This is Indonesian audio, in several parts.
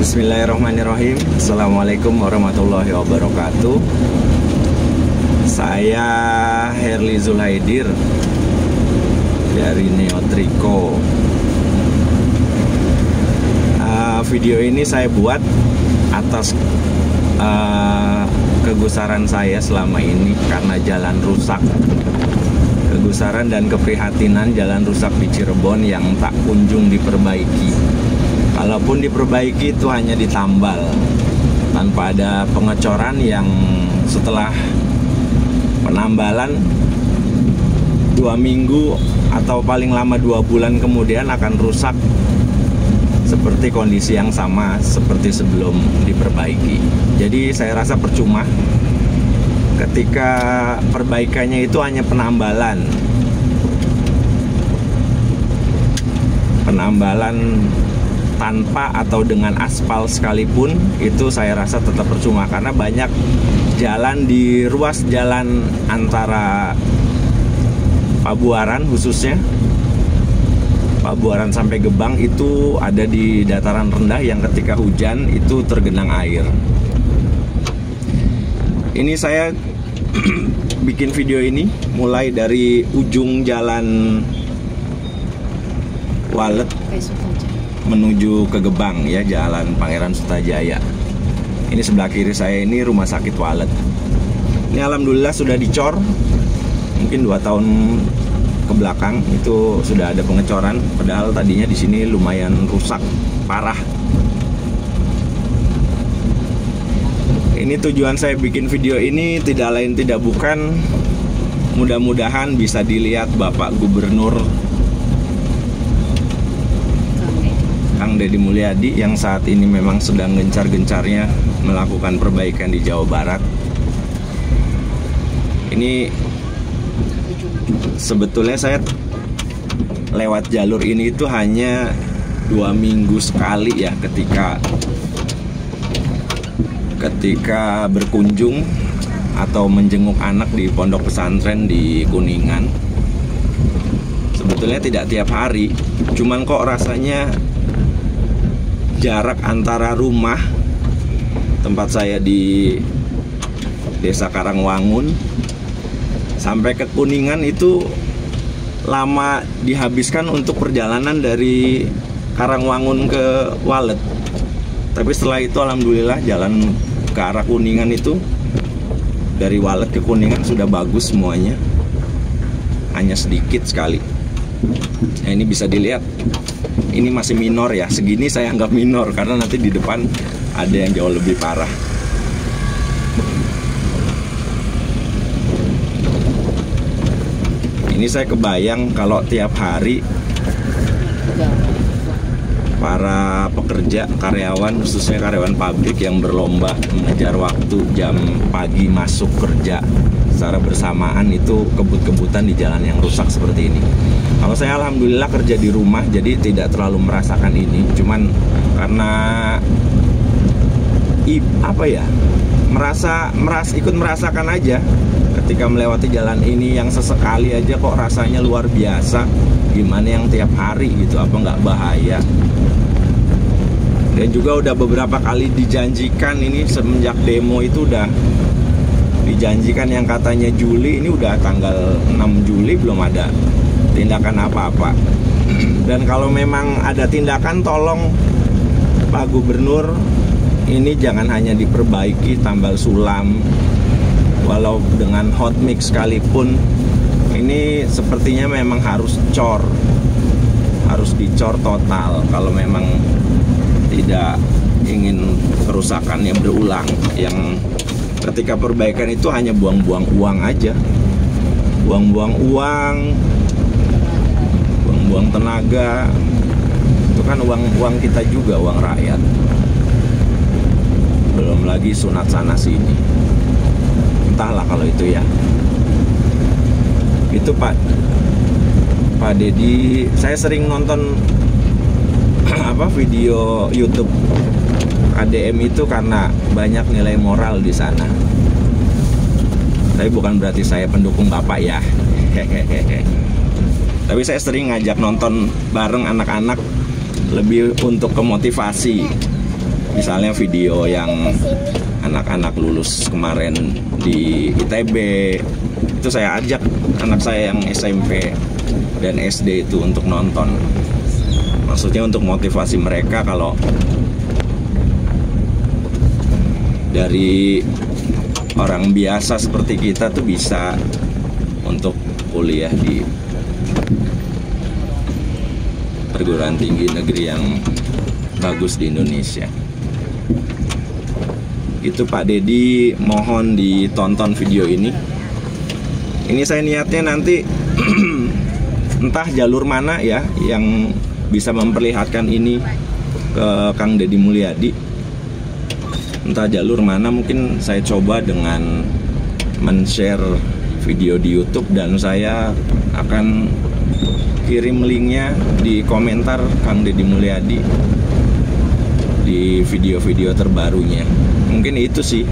Bismillahirrahmanirrahim. Assalamualaikum warahmatullahi wabarakatuh. Saya Herli Zulhaidir dari Neotriko. Video ini saya buat atas kegusaran saya selama ini karena jalan rusak. Kegusaran dan keprihatinan jalan rusak di Cirebon yang tak kunjung diperbaiki. Kalaupun diperbaiki itu hanya ditambal tanpa ada pengecoran yang setelah penambalan 2 minggu atau paling lama 2 bulan kemudian akan rusak seperti kondisi yang sama seperti sebelum diperbaiki. Jadi saya rasa percuma ketika perbaikannya itu hanya penambalan tanpa atau dengan aspal sekalipun, itu saya rasa tetap percuma karena banyak jalan di ruas jalan antara Pabuaran, khususnya Pabuaran sampai Gebang, itu ada di dataran rendah yang ketika hujan itu tergenang air. Ini saya bikin video ini mulai dari ujung jalan Walet menuju ke Gebang ya, Jalan Pangeran Sutajaya. Ini sebelah kiri saya ini Rumah Sakit Walet. Ini alhamdulillah sudah dicor. Mungkin 2 tahun ke belakang itu sudah ada pengecoran, padahal tadinya di sini lumayan rusak parah. Ini tujuan saya bikin video ini tidak lain tidak bukan, mudah-mudahan bisa dilihat Bapak Gubernur Kang Deddy Mulyadi yang saat ini memang sedang gencar-gencarnya melakukan perbaikan di Jawa Barat. Ini sebetulnya saya lewat jalur ini itu hanya 2 minggu sekali ya, ketika berkunjung atau menjenguk anak di pondok pesantren di Kuningan. Sebetulnya tidak tiap hari, cuman kok rasanya jarak antara rumah tempat saya di Desa Karangwangun sampai ke Kuningan itu lama dihabiskan untuk perjalanan dari Karangwangun ke Walet. Tapi setelah itu alhamdulillah jalan ke arah Kuningan itu dari Walet ke Kuningan sudah bagus semuanya, hanya sedikit sekali. Nah, ini bisa dilihat, ini masih minor ya, segini saya anggap minor karena nanti di depan ada yang jauh lebih parah. Ini saya kebayang kalau tiap hari para pekerja, karyawan, khususnya karyawan pabrik yang berlomba mengejar waktu jam pagi masuk kerja secara bersamaan itu kebut-kebutan di jalan yang rusak seperti ini. Kalau saya alhamdulillah kerja di rumah, jadi tidak terlalu merasakan ini. Cuman karena ikut merasakan aja ketika melewati jalan ini yang sesekali aja kok rasanya luar biasa. Gimana yang tiap hari gitu, apa nggak bahaya? Dan juga udah beberapa kali dijanjikan ini semenjak demo itu udah dijanjikan yang katanya Juli, ini udah tanggal 6 Juli belum ada tindakan apa-apa. Dan kalau memang ada tindakan, tolong Pak Gubernur ini jangan hanya diperbaiki tambal sulam, walau dengan hot mix sekalipun, ini sepertinya memang harus dicor total kalau memang tidak ingin kerusakannya berulang. Yang ketika perbaikan itu hanya buang-buang uang aja, buang-buang uang, buang-buang tenaga. Itu kan uang kita juga, uang rakyat. Belum lagi sunat sana sini. Entahlah kalau itu ya. Itu Pak Deddy, saya sering nonton video YouTube KDM itu karena banyak nilai moral di sana. Tapi bukan berarti saya pendukung Bapak ya. Tapi saya sering ngajak nonton bareng anak-anak, lebih untuk kemotivasi. Misalnya video yang anak-anak lulus kemarin di ITB, itu saya ajak anak saya yang SMP dan SD itu untuk nonton. Maksudnya untuk motivasi mereka kalau dari orang biasa seperti kita tuh bisa untuk kuliah di perguruan tinggi negeri yang bagus di Indonesia. Itu Pak Dedi, mohon ditonton video ini. Ini saya niatnya nanti entah jalur mana ya yang bisa memperlihatkan ini ke Kang Deddy Mulyadi. Entah jalur mana, mungkin saya coba dengan men-share video di YouTube dan saya akan kirim linknya di komentar Kang Deddy Mulyadi di video-video terbarunya. Mungkin itu sih,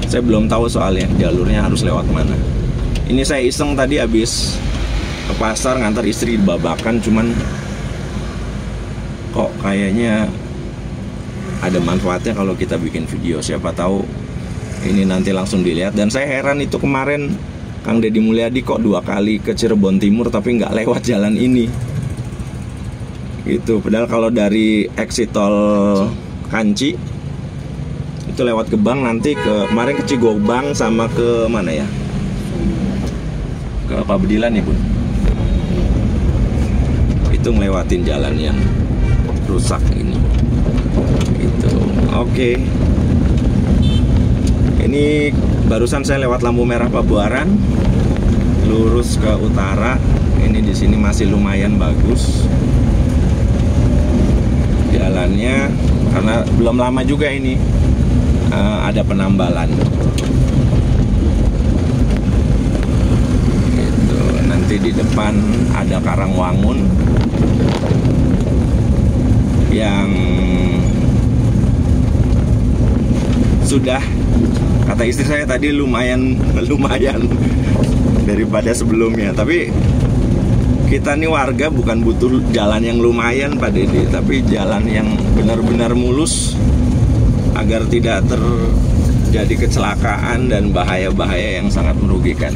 saya belum tahu soalnya jalurnya harus lewat mana. Ini saya iseng tadi habis ke pasar ngantar istri di Babakan, cuman kok kayaknya ada manfaatnya kalau kita bikin video. Siapa tahu ini nanti langsung dilihat. Dan saya heran itu kemarin Kang Deddy Mulyadi kok 2 kali ke Cirebon Timur tapi nggak lewat jalan ini gitu. Padahal kalau dari exit tol Kanci itu lewat Gebang, nanti kemarin ke Cigobang sama ke mana ya, ke Pabedilan ya Bun, itu ngelewatin jalan yang rusak ini gitu. Oke. Ini barusan saya lewat lampu merah Pabuaran, lurus ke utara. Ini di sini masih lumayan bagus jalannya karena belum lama juga ini ada penambalan. Gitu. Nanti di depan ada Karangwangun yang sudah, kata istri saya tadi, lumayan daripada sebelumnya. Tapi kita nih warga bukan butuh jalan yang lumayan Pak Deddy, tapi jalan yang benar-benar mulus agar tidak terjadi kecelakaan dan bahaya-bahaya yang sangat merugikan.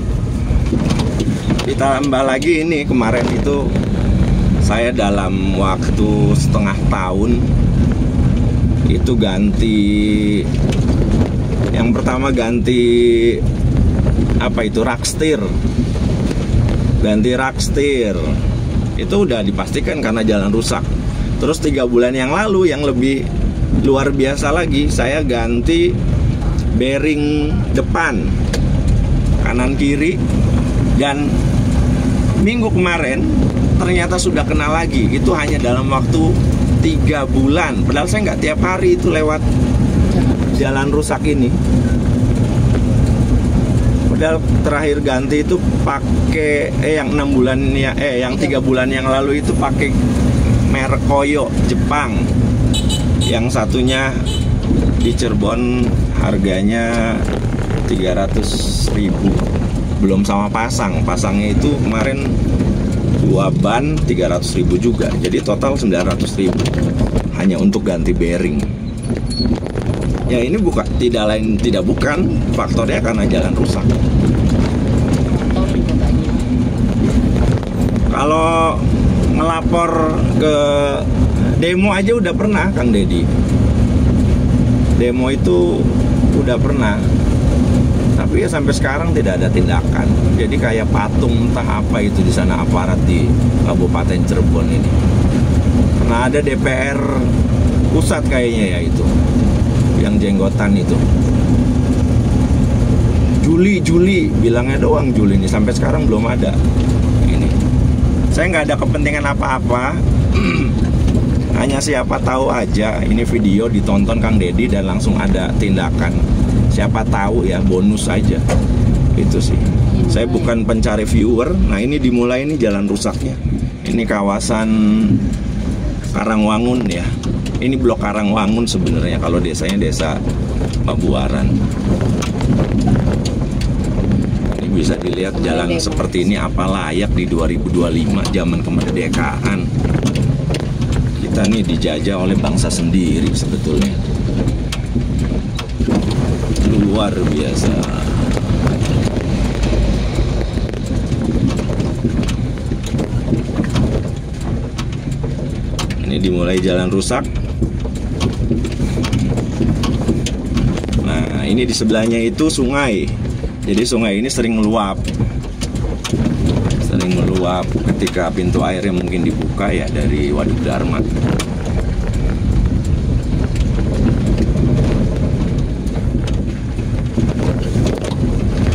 Ditambah lagi ini kemarin itu saya dalam waktu setengah tahun itu ganti, yang pertama ganti apa itu, rakstir. Ganti rakstir itu udah dipastikan karena jalan rusak. Terus 3 bulan yang lalu yang lebih luar biasa lagi, saya ganti bearing depan kanan kiri, dan minggu kemarin ternyata sudah kena lagi. Itu hanya dalam waktu 3 bulan. Padahal saya nggak tiap hari itu lewat jalan rusak ini. Padahal terakhir ganti itu pakai yang 6 bulan ya, yang 3 bulan yang lalu itu pakai merek Koyo Jepang. Yang satunya di Cirebon harganya 300.000, belum sama pasang. Pasangnya itu kemarin 2 ban 300.000 juga. Jadi total 900.000 hanya untuk ganti bearing. Ya ini bukan faktornya karena jalan rusak. Kalau ngelapor ke demo aja udah pernah Kang Deddy. Demo itu udah pernah, tapi ya sampai sekarang tidak ada tindakan. Jadi kayak patung entah apa itu di sana aparat di Kabupaten Cirebon ini. Karena ada DPR pusat kayaknya ya itu, yang jenggotan itu. Juli bilangnya doang Juli ini, sampai sekarang belum ada. Ini saya nggak ada kepentingan apa-apa. Hanya siapa tahu aja ini video ditonton Kang Deddy dan langsung ada tindakan. Siapa tahu ya, bonus aja. Itu sih. Saya bukan pencari viewer. Nah ini dimulai ini jalan rusaknya. Ini kawasan Karangwangun ya. Ini blok Karangwangun sebenarnya, kalau desanya desa Pabuaran. Ini bisa dilihat jalan seperti ini apa layak di 2025 zaman kemerdekaan. kita nih dijajah oleh bangsa sendiri sebetulnya. Luar biasa. Ini dimulai jalan rusak. Nah, ini di sebelahnya itu sungai. Jadi sungai ini sering meluap. Sering meluap ketika pintu airnya mungkin dibuka ya dari Waduk Dharma.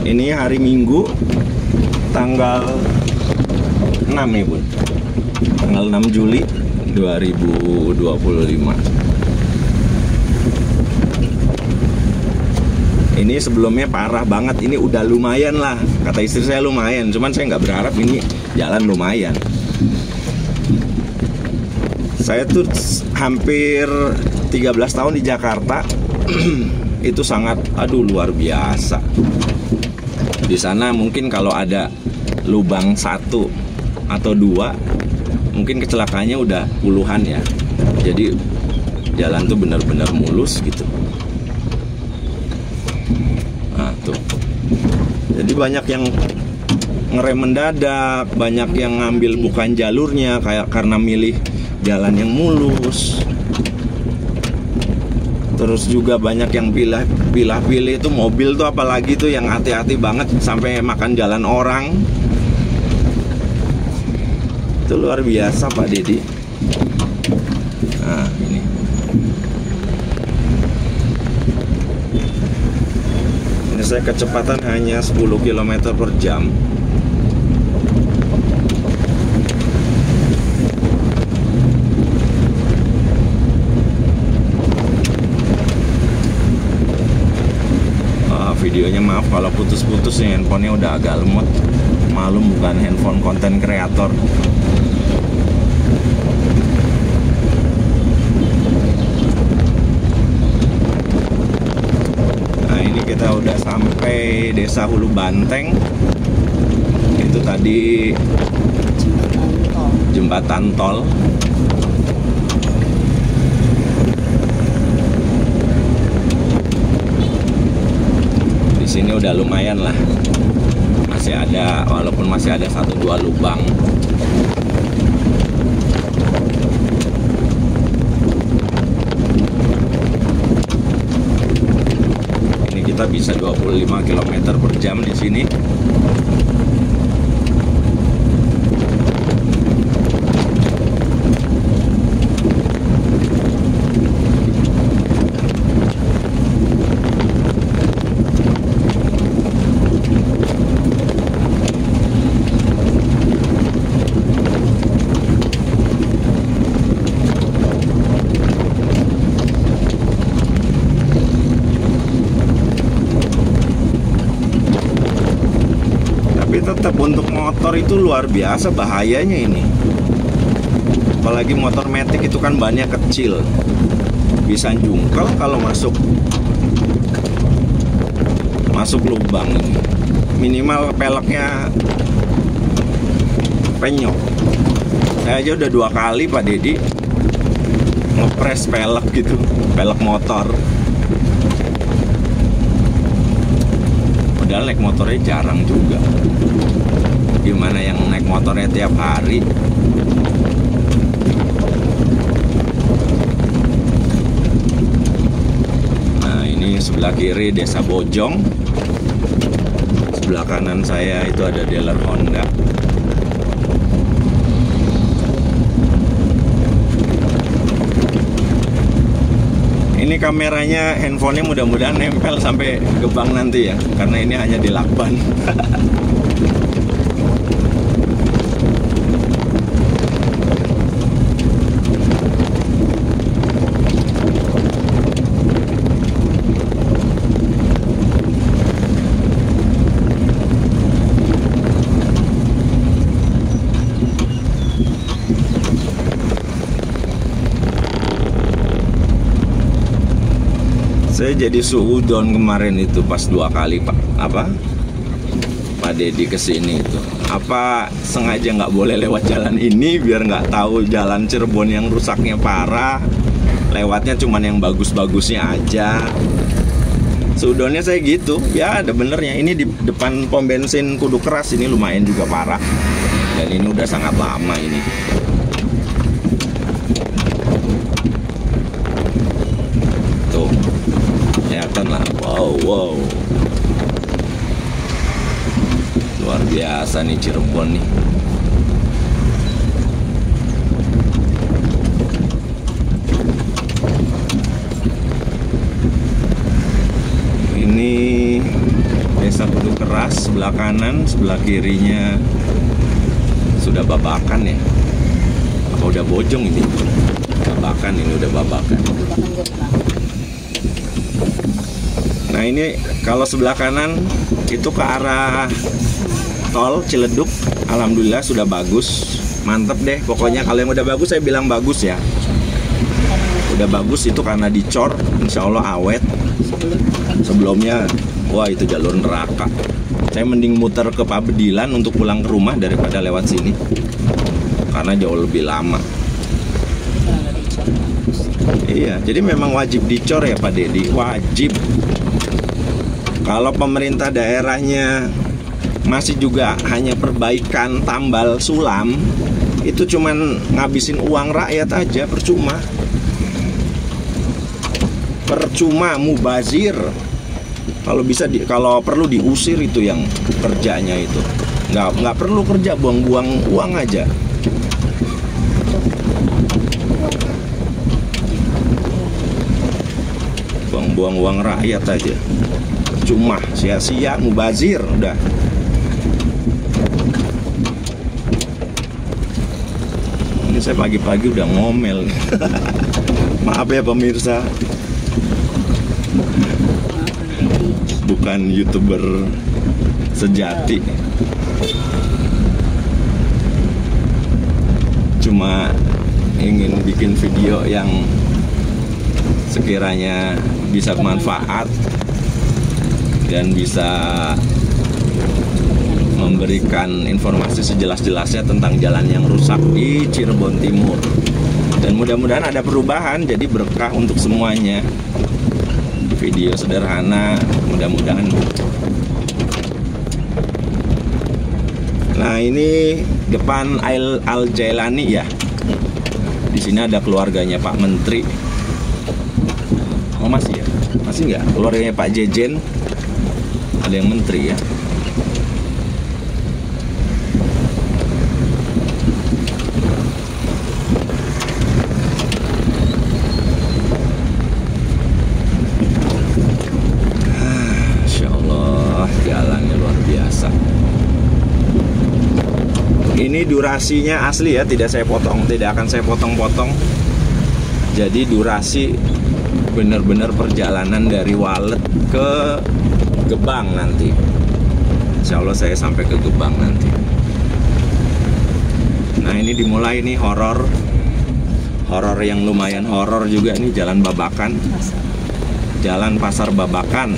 Ini hari Minggu tanggal 6 nih Bun. Tanggal 6 Juli 2025. Ini sebelumnya parah banget. Ini udah lumayan lah. Kata istri saya lumayan. Cuman saya nggak berharap ini jalan lumayan. Saya tuh hampir 13 tahun di Jakarta. Itu sangat, aduh luar biasa. Di sana mungkin kalau ada lubang 1 atau 2, mungkin kecelakaannya udah puluhan ya. Jadi jalan tuh benar-benar mulus gitu. Nah tuh. Jadi banyak yang ngerem mendadak, banyak yang ngambil bukan jalurnya kayak karena milih jalan yang mulus. Terus juga banyak yang pilih itu mobil tuh, apalagi tuh yang hati-hati banget sampai makan jalan orang. Itu luar biasa Pak Dedi. Nah ini. Ini saya kecepatan hanya 10 km per jam. Videonya maaf kalau putus-putus nih, handphonenya udah agak lemot. Malum bukan handphone konten kreator. Nah ini kita udah sampai Desa Hulu Banteng. Itu tadi jembatan tol. Sini udah lumayan lah, masih ada, walaupun masih ada 1-2 lubang. Ini kita bisa 25 km per jam di sini. Tetap untuk motor itu luar biasa bahayanya ini. Apalagi motor matic itu kan bannya kecil, bisa jungkel kalau masuk lubang ini. Minimal peleknya penyok. Saya aja udah 2 kali Pak Dedi ngepres pelek gitu, pelek motor. Padahal naik motornya jarang juga. Gimana yang naik motornya tiap hari? Nah ini sebelah kiri Desa Bojong, sebelah kanan saya itu ada dealer Honda. Ini kameranya, handphonenya mudah-mudahan nempel sampai Gebang nanti ya, karena ini hanya di Lakban. Saya jadi suudon kemarin itu pas 2 kali Pak, Pak Dedi kesini itu? Apa sengaja nggak boleh lewat jalan ini biar nggak tahu jalan Cirebon yang rusaknya parah? Lewatnya cuman yang bagus-bagusnya aja. Seudonnya saya gitu, ya ada benernya. Ini di depan pom bensin Kudu Keras ini lumayan juga parah. Dan ini udah sangat lama ini. Tuh, kelihatan lah. Wow. Luar biasa nih Cirebon nih. Ini Desa Kudu Keras, sebelah kanan, sebelah kirinya sudah babakan ya. Apa udah bojong ini? Babakan, ini udah babakan. Nah ini kalau sebelah kanan itu ke arah tol Ciledug, alhamdulillah sudah bagus, mantep deh. Pokoknya kalau yang udah bagus saya bilang bagus ya. Udah bagus itu karena dicor, insya Allah awet. Sebelumnya, wah itu jalur neraka. Saya mending muter ke Pabedilan untuk pulang ke rumah daripada lewat sini, karena jauh lebih lama. Iya, jadi memang wajib dicor ya Pak Dedi, wajib. Kalau pemerintah daerahnya masih juga hanya perbaikan tambal sulam, itu cuman ngabisin uang rakyat aja, percuma mubazir. Kalau bisa kalau perlu diusir itu yang kerjanya itu, nggak perlu kerja, buang-buang uang aja. Buang-buang uang rakyat aja, percuma, sia-sia, mubazir udah. Ini saya pagi-pagi udah ngomel. Maaf ya pemirsa, bukan YouTuber sejati, cuma ingin bikin video yang sekiranya bisa bermanfaat dan bisa memberikan informasi sejelas-jelasnya tentang jalan yang rusak di Cirebon Timur. Dan mudah-mudahan ada perubahan, jadi berkah untuk semuanya. Video sederhana, mudah-mudahan. Nah ini depan Al Jailani ya. Di sini ada keluarganya Pak Menteri. Oh masih ya? Masih nggak? Keluarganya Pak Jejen. Ada yang menteri ya. Ini durasinya asli ya, tidak akan saya potong-potong. Jadi durasi benar-benar perjalanan dari Walet ke Gebang nanti. Insya Allah saya sampai ke Gebang nanti. Nah ini dimulai nih horor yang lumayan horor juga nih, Jalan Babakan, Jalan Pasar Babakan.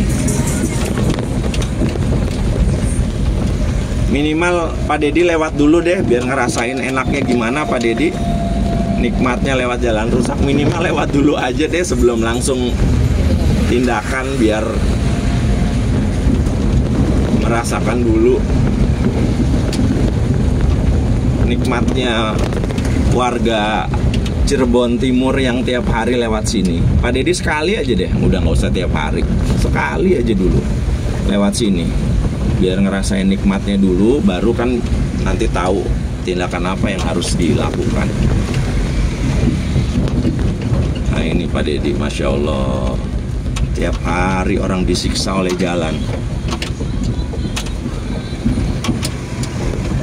Minimal Pak Dedi lewat dulu deh, biar ngerasain enaknya gimana Pak Dedi. Nikmatnya lewat jalan rusak, minimal lewat dulu aja deh sebelum langsung tindakan, biar merasakan dulu nikmatnya warga Cirebon Timur yang tiap hari lewat sini. Pak Dedi sekali aja deh, udah nggak usah tiap hari, sekali aja dulu lewat sini, biar ngerasain nikmatnya dulu, baru kan nanti tahu tindakan apa yang harus dilakukan. Nah ini Pak Dedi, Masya Allah, tiap hari orang disiksa oleh jalan.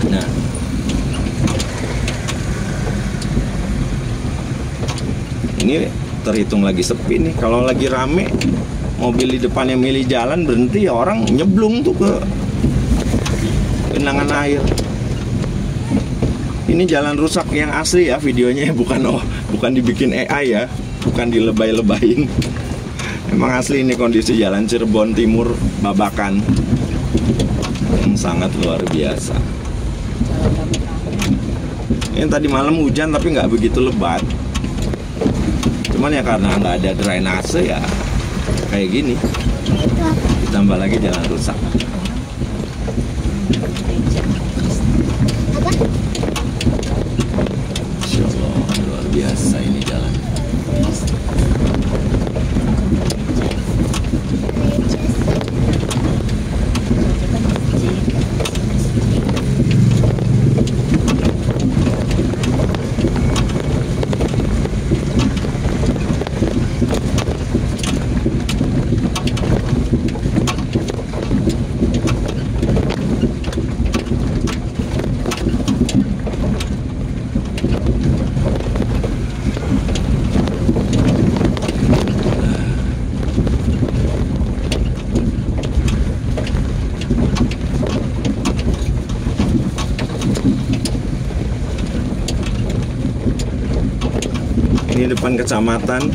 Nah ini terhitung lagi sepi nih. Kalau lagi rame, mobil di depan yang milih jalan berhenti, ya orang nyeblung tuh ke genangan air. Ini jalan rusak yang asli ya videonya, bukan dibikin AI ya, bukan dilebay-lebayin. Emang asli ini kondisi jalan Cirebon Timur Babakan. sangat luar biasa. Yang tadi malam hujan tapi nggak begitu lebat. Cuman ya karena nggak ada drainase ya kayak gini. Ditambah lagi jalan rusak. Masya Allah, luar biasa ini jalan. Ini depan kecamatan.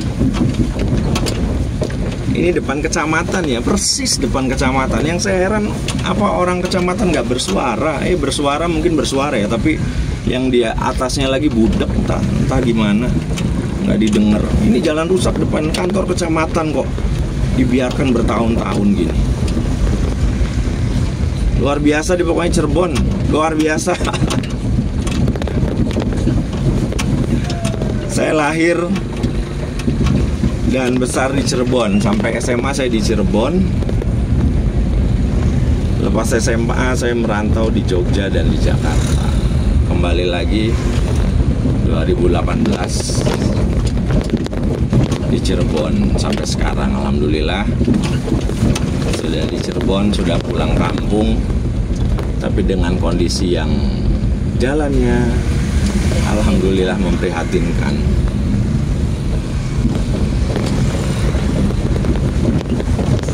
Ini depan kecamatan ya, persis depan kecamatan. Yang saya heran apa orang kecamatan nggak bersuara? Bersuara mungkin bersuara ya, tapi yang dia atasnya lagi budek, entah gimana, nggak didengar. Ini jalan rusak depan kantor kecamatan kok dibiarkan bertahun-tahun gini. Luar biasa di pokoknya Cirebon, luar biasa. Saya lahir dan besar di Cirebon. Sampai SMA saya di Cirebon. Lepas SMA saya merantau di Jogja dan di Jakarta. Kembali lagi 2018 di Cirebon sampai sekarang. Alhamdulillah sudah di Cirebon, sudah pulang kampung. Tapi dengan kondisi yang jalannya alhamdulillah memprihatinkan.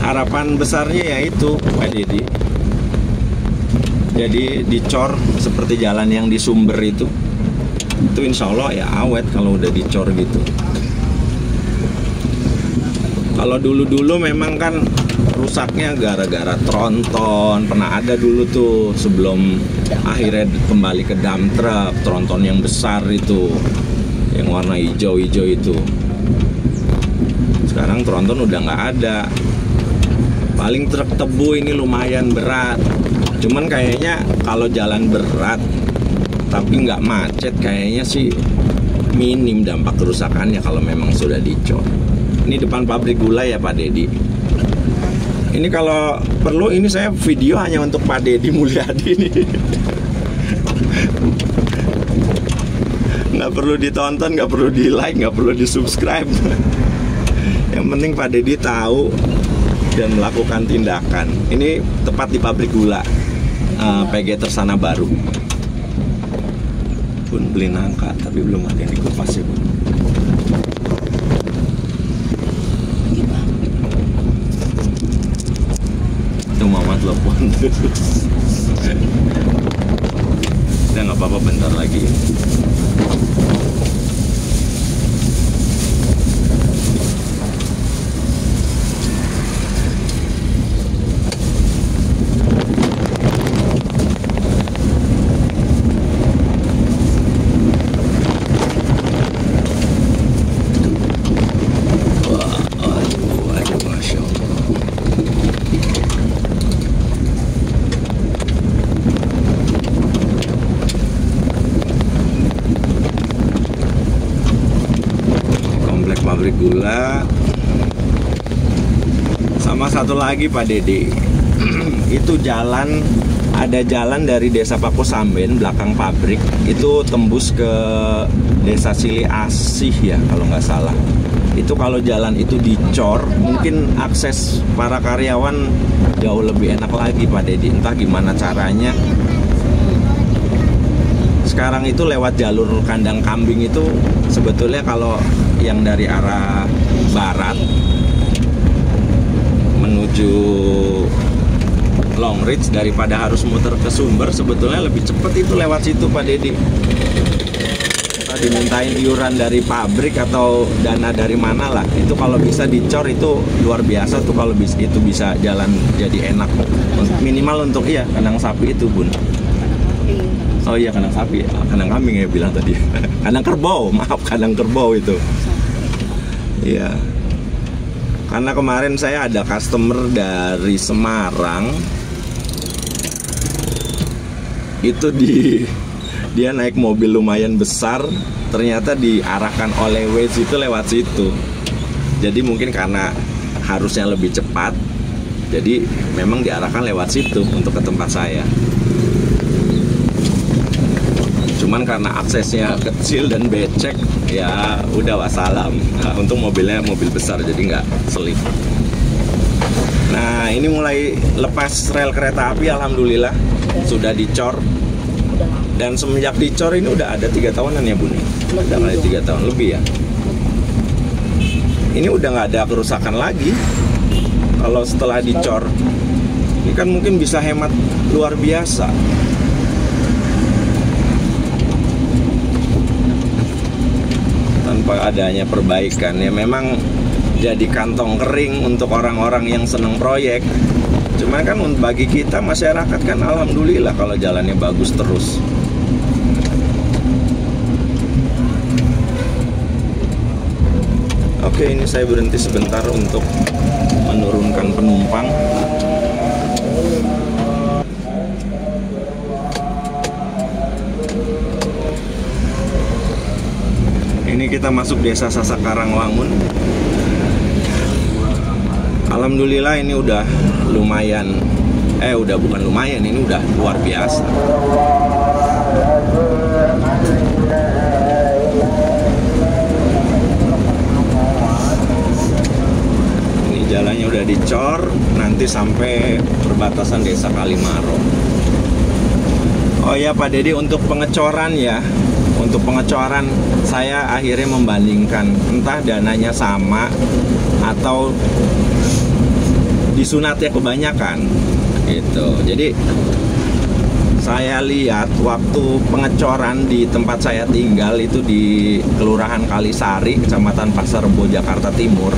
Harapan besarnya yaitu Pak Dedi, jadi dicor seperti jalan yang di Sumber itu insya Allah ya awet kalau udah dicor gitu. Kalau dulu-dulu memang kan rusaknya gara-gara tronton. Pernah ada dulu tuh sebelum akhirnya kembali ke dump truck, tronton yang besar itu, yang warna hijau-hijau itu. Sekarang tronton udah nggak ada. Paling truk tebu ini lumayan berat. Cuman kayaknya kalau jalan berat tapi nggak macet, kayaknya sih minim dampak kerusakannya kalau memang sudah dicor. Ini depan pabrik gula ya Pak Dedi. Ini kalau perlu ini saya video hanya untuk Pak Dedi Mulyadi nih. Nggak perlu ditonton, nggak perlu di like, nggak perlu di subscribe. Yang penting Pak Dedi tahu dan melakukan tindakan. Ini tepat di pabrik gula PG Tersana Baru. Bun beli nangka tapi belum ada yang dikupas ya Bun. Itu Mama telepon. Udah nggak apa-apa, bentar lagi. Pabrik gula. Sama satu lagi Pak Dedi, itu jalan, ada jalan dari desa Pakusamben belakang pabrik itu tembus ke desa Sili Asih ya kalau nggak salah. Itu kalau jalan itu dicor, mungkin akses para karyawan jauh lebih enak lagi Pak Dedi. Entah gimana caranya. Sekarang itu lewat jalur kandang kambing itu sebetulnya kalau yang dari arah barat menuju Long Ridge daripada harus muter ke Sumber, sebetulnya lebih cepat itu lewat situ Pak Dedi. Entah dimintain iuran dari pabrik atau dana dari mana lah, itu kalau bisa dicor itu luar biasa tuh, kalau itu bisa jalan jadi enak. Minimal untuk kandang sapi itu, Bun. Oh iya, kandang sapi, kandang kambing ya bilang tadi. Kandang kerbau, maaf, kandang kerbau itu. Iya. Karena kemarin saya ada customer dari Semarang. Itu dia naik mobil lumayan besar, ternyata diarahkan oleh Waze itu lewat situ. Jadi mungkin karena harusnya lebih cepat, jadi memang diarahkan lewat situ untuk ke tempat saya. Cuman karena aksesnya kecil dan becek, ya udah wassalam. Nah, untung mobilnya mobil besar, jadi nggak selip. Nah, ini mulai lepas rel kereta api, alhamdulillah sudah dicor. Dan semenjak dicor ini udah ada 3 tahunan ya, Bun? Udah kali 3 tahun lebih ya. Ini udah nggak ada kerusakan lagi. Kalau setelah dicor, ini kan mungkin bisa hemat luar biasa. Tanpa adanya perbaikan, ya memang jadi kantong kering untuk orang-orang yang seneng proyek. Cuma kan bagi kita masyarakat kan alhamdulillah kalau jalannya bagus terus. Oke, ini saya berhenti sebentar untuk menurunkan penumpang. Ini kita masuk desa Sasak Karangwangun. Alhamdulillah ini udah lumayan, udah bukan lumayan, ini udah luar biasa. Ini jalannya udah dicor, nanti sampai perbatasan desa Kalimaro. Oh ya Pak Dedi, untuk pengecoran ya, untuk pengecoran saya akhirnya membandingkan entah dananya sama atau disunatnya kebanyakan gitu. Jadi saya lihat waktu pengecoran di tempat saya tinggal itu di Kelurahan Kalisari, Kecamatan Pasar Rebo, Jakarta Timur.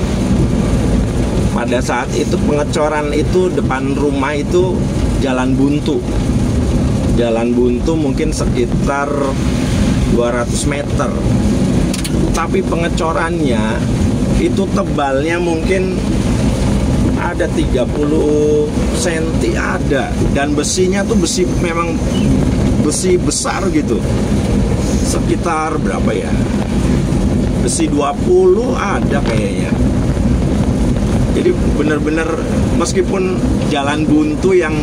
Pada saat itu pengecoran itu depan rumah itu jalan buntu. Jalan buntu mungkin sekitar 200 meter. Tapi pengecorannya itu tebalnya mungkin ada 30 cm ada, dan besinya tuh besi, memang besi besar gitu, sekitar berapa ya, besi 20 ada kayaknya. Jadi bener-bener meskipun jalan buntu yang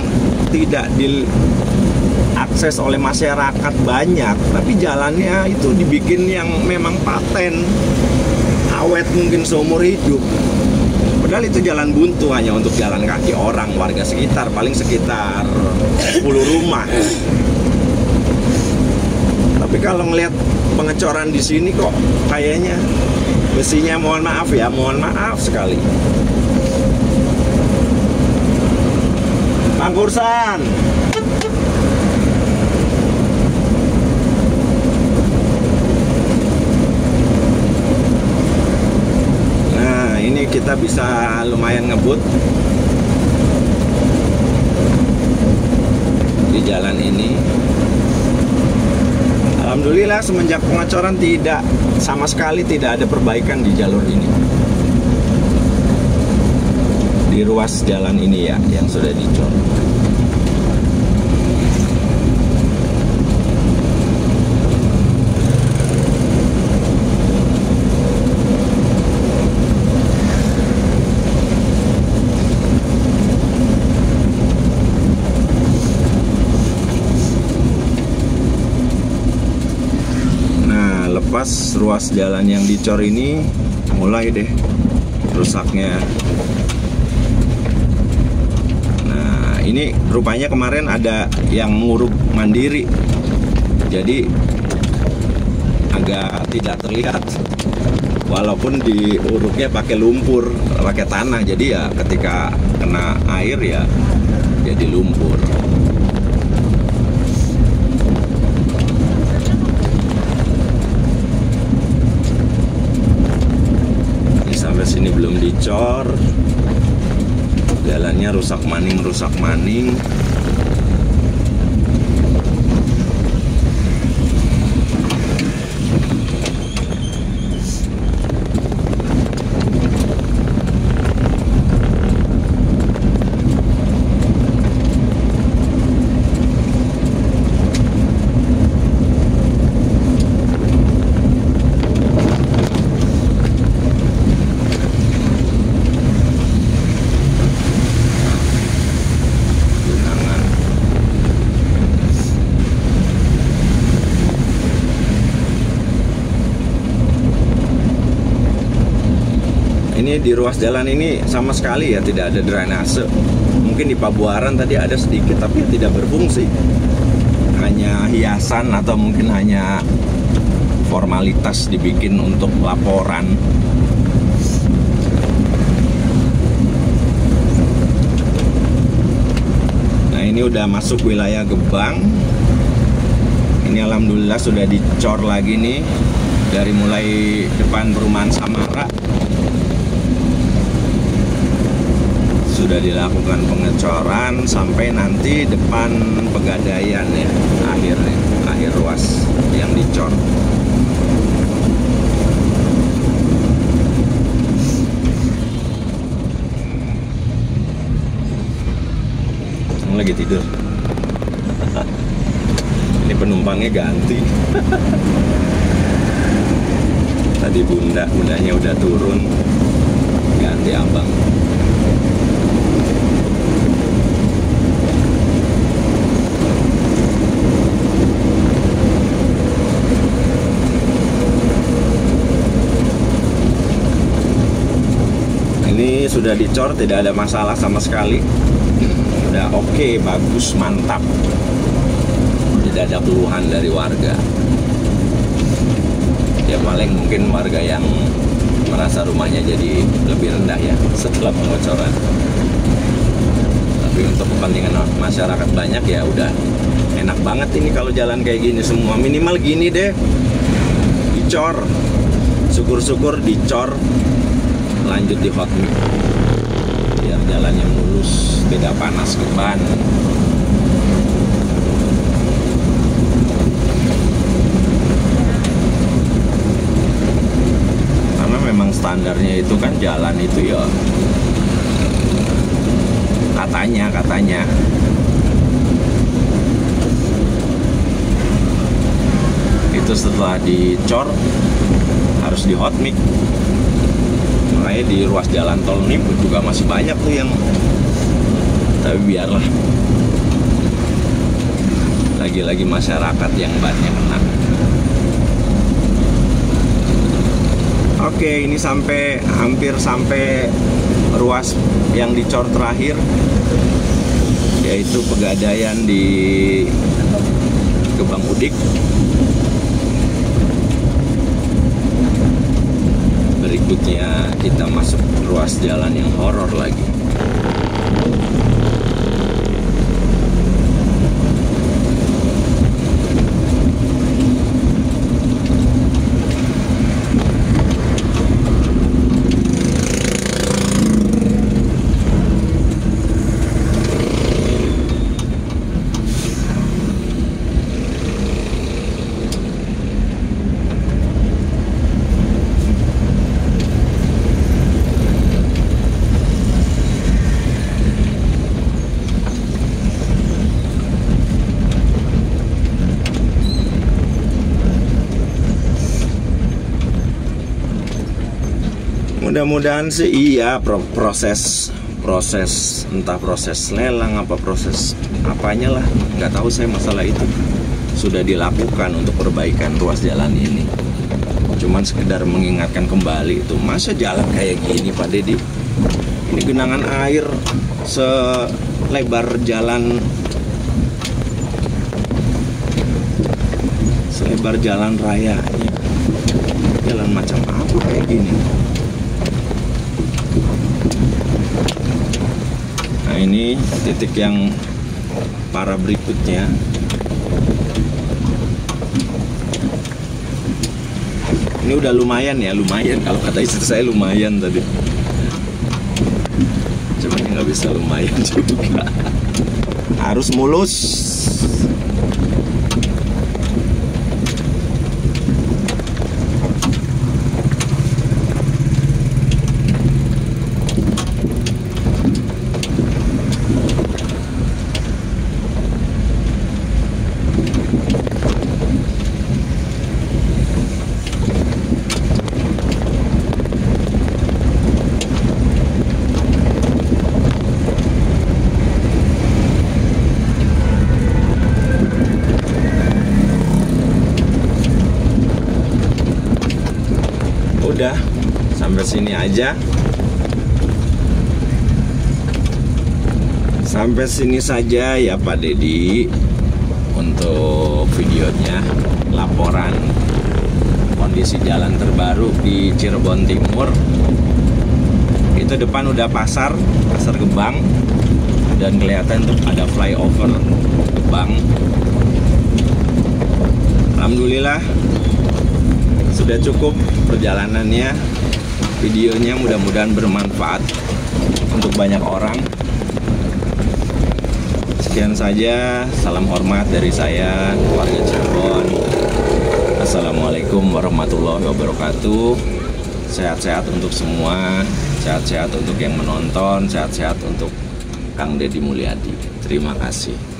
tidak diakses oleh masyarakat banyak, tapi jalannya itu dibikin yang memang paten, awet mungkin seumur hidup. Padahal itu jalan buntu hanya untuk jalan kaki orang, warga sekitar, paling sekitar 10 rumah. Tapi kalau ngelihat pengecoran di sini kok kayaknya besinya, mohon maaf ya, mohon maaf sekali. Bang Kursan. Ini kita bisa lumayan ngebut di jalan ini. Alhamdulillah semenjak pengecoran tidak sama sekali tidak ada perbaikan di jalur ini, di ruas jalan ini ya yang sudah dicor. Pas ruas jalan yang dicor ini mulai deh rusaknya. Nah ini rupanya kemarin ada yang nguruk mandiri, jadi agak tidak terlihat walaupun diuruknya pakai lumpur, pakai tanah, jadi ya ketika kena air ya jadi lumpur. Ini belum dicor, jalannya rusak maning. Ini di ruas jalan ini sama sekali ya tidak ada drainase. Mungkin di Pabuaran tadi ada sedikit, tapi tidak berfungsi. Hanya hiasan atau mungkin hanya formalitas dibikin untuk laporan. Nah, ini udah masuk wilayah Gebang. Ini alhamdulillah sudah dicor lagi nih, dari mulai depan perumahan Samara sudah dilakukan pengecoran sampai nanti depan Pegadaian ya, akhir ruas yang dicor. Lagi tidur. Ini penumpangnya ganti. Tadi bundanya udah turun, ganti abang. Ini sudah dicor, tidak ada masalah sama sekali. Udah oke, bagus, mantap. Tidak ada keluhan dari warga. Ya paling mungkin warga yang merasa rumahnya jadi lebih rendah ya setelah pengocoran. Tapi untuk kepentingan masyarakat banyak ya udah enak banget ini kalau jalan kayak gini semua. Minimal gini deh, dicor. Syukur-syukur dicor, lanjut di hot mix biar jalannya mulus, tidak panas ke ban. Karena memang standarnya itu kan jalan itu ya, katanya itu setelah dicor harus di hot mix. Makanya di ruas jalan tol ini juga masih banyak tuh yang, tapi biarlah, lagi-lagi masyarakat yang bannya kena. Oke, ini hampir sampai ruas yang dicor terakhir, yaitu Pegadaian di Gebang Udik. Berikutnya kita masuk ruas jalan yang horor lagi. Mudah-mudahan sih iya, proses entah proses lelang apa proses apanya lah, nggak tahu saya masalah itu, sudah dilakukan untuk perbaikan ruas jalan ini. Cuman sekedar mengingatkan kembali itu, masa jalan kayak gini Pak Dedi? Ini genangan air selebar jalan raya, jalan macam apa kayak gini? Nah, ini titik yang parah berikutnya. Ini udah lumayan ya, lumayan kalau kata istri saya lumayan tadi. cuman nggak bisa lumayan juga. Harus mulus. Udah sampai sini aja. Sampai sini saja ya Pak Dedi untuk videonya, laporan kondisi jalan terbaru di Cirebon Timur. Itu depan udah pasar Gebang, dan kelihatan tuh ada flyover Gebang. Alhamdulillah sudah cukup perjalanannya. Videonya mudah-mudahan bermanfaat untuk banyak orang. Sekian saja, salam hormat dari saya, warga Cirebon. Assalamualaikum warahmatullahi wabarakatuh. Sehat-sehat untuk semua, sehat-sehat untuk yang menonton, sehat-sehat untuk Kang Deddy Mulyadi. Terima kasih.